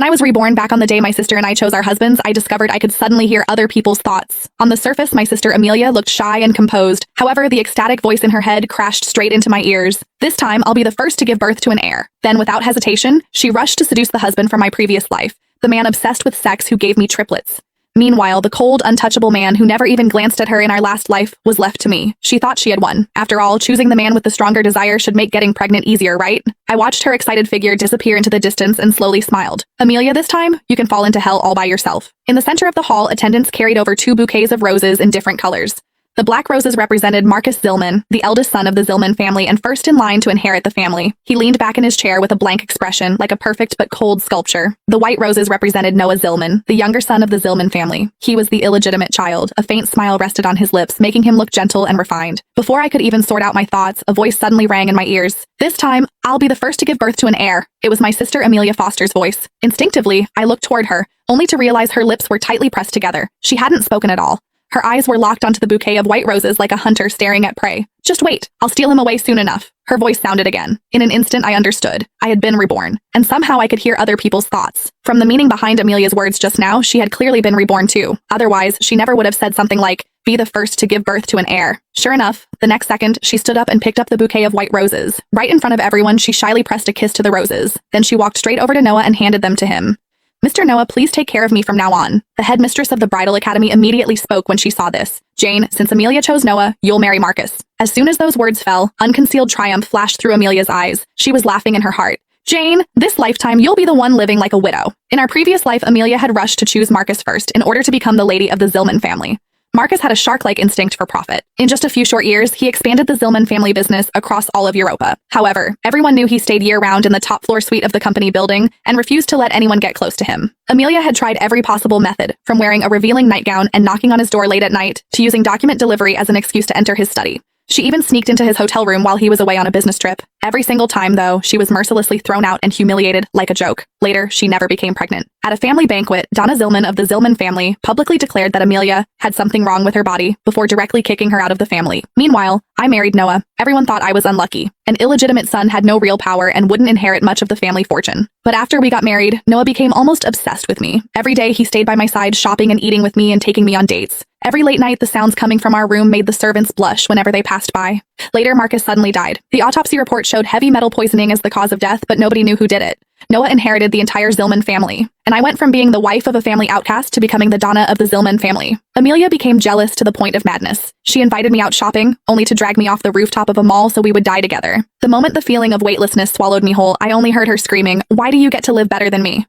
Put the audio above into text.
When I was reborn back on the day my sister and I chose our husbands, I discovered I could suddenly hear other people's thoughts. On the surface, my sister Amelia looked shy and composed. However, the ecstatic voice in her head crashed straight into my ears. This time, I'll be the first to give birth to an heir. Then, without hesitation, she rushed to seduce the husband from my previous life, the man obsessed with sex who gave me triplets. Meanwhile, the cold, untouchable man who never even glanced at her in our last life was left to me. She thought she had won. After all, choosing the man with the stronger desire should make getting pregnant easier, right? I watched her excited figure disappear into the distance and slowly smiled. Amelia, this time, you can fall into hell all by yourself. In the center of the hall, attendants carried over 2 bouquets of roses in different colors. The black roses represented Marcus Zillman, the eldest son of the Zillman family and first in line to inherit the family. He leaned back in his chair with a blank expression, like a perfect but cold sculpture. The white roses represented Noah Zillman, the younger son of the Zillman family. He was the illegitimate child. A faint smile rested on his lips, making him look gentle and refined. Before I could even sort out my thoughts, a voice suddenly rang in my ears. This time, I'll be the first to give birth to an heir. It was my sister Amelia Foster's voice. Instinctively, I looked toward her, only to realize her lips were tightly pressed together. She hadn't spoken at all. Her eyes were locked onto the bouquet of white roses like a hunter staring at prey. Just wait, I'll steal him away soon enough. Her voice sounded again. In an instant, I understood. I had been reborn, and somehow I could hear other people's thoughts. From the meaning behind Amelia's words just now, she had clearly been reborn too. Otherwise, she never would have said something like, be the first to give birth to an heir. Sure enough, the next second, she stood up and picked up the bouquet of white roses. Right in front of everyone, she shyly pressed a kiss to the roses. Then she walked straight over to Noah and handed them to him. Mr. Noah, please take care of me from now on. The headmistress of the bridal academy immediately spoke when she saw this. Jane, since Amelia chose Noah, you'll marry Marcus. As soon as those words fell, unconcealed triumph flashed through Amelia's eyes. She was laughing in her heart. Jane, this lifetime you'll be the one living like a widow. In our previous life, Amelia had rushed to choose Marcus first in order to become the lady of the Zillman family. Marcus had a shark-like instinct for profit. In just a few short years, he expanded the Zillman family business across all of Europa. However, everyone knew he stayed year-round in the top-floor suite of the company building and refused to let anyone get close to him. Amelia had tried every possible method, from wearing a revealing nightgown and knocking on his door late at night, to using document delivery as an excuse to enter his study. She even sneaked into his hotel room while he was away on a business trip. Every single time, though, she was mercilessly thrown out and humiliated like a joke. Later, she never became pregnant. At a family banquet, Donna Zillman of the Zillman family publicly declared that Amelia had something wrong with her body before directly kicking her out of the family. Meanwhile, I married Noah. Everyone thought I was unlucky. An illegitimate son had no real power and wouldn't inherit much of the family fortune. But after we got married, Noah became almost obsessed with me. Every day, he stayed by my side shopping and eating with me and taking me on dates. Every late night, the sounds coming from our room made the servants blush whenever they passed by. Later, Marcus suddenly died. The autopsy report showed heavy metal poisoning as the cause of death, but nobody knew who did it. Noah inherited the entire Zillman family, and I went from being the wife of a family outcast to becoming the Donna of the Zillman family. Amelia became jealous to the point of madness. She invited me out shopping, only to drag me off the rooftop of a mall so we would die together. The moment the feeling of weightlessness swallowed me whole, I only heard her screaming, "Why do you get to live better than me?"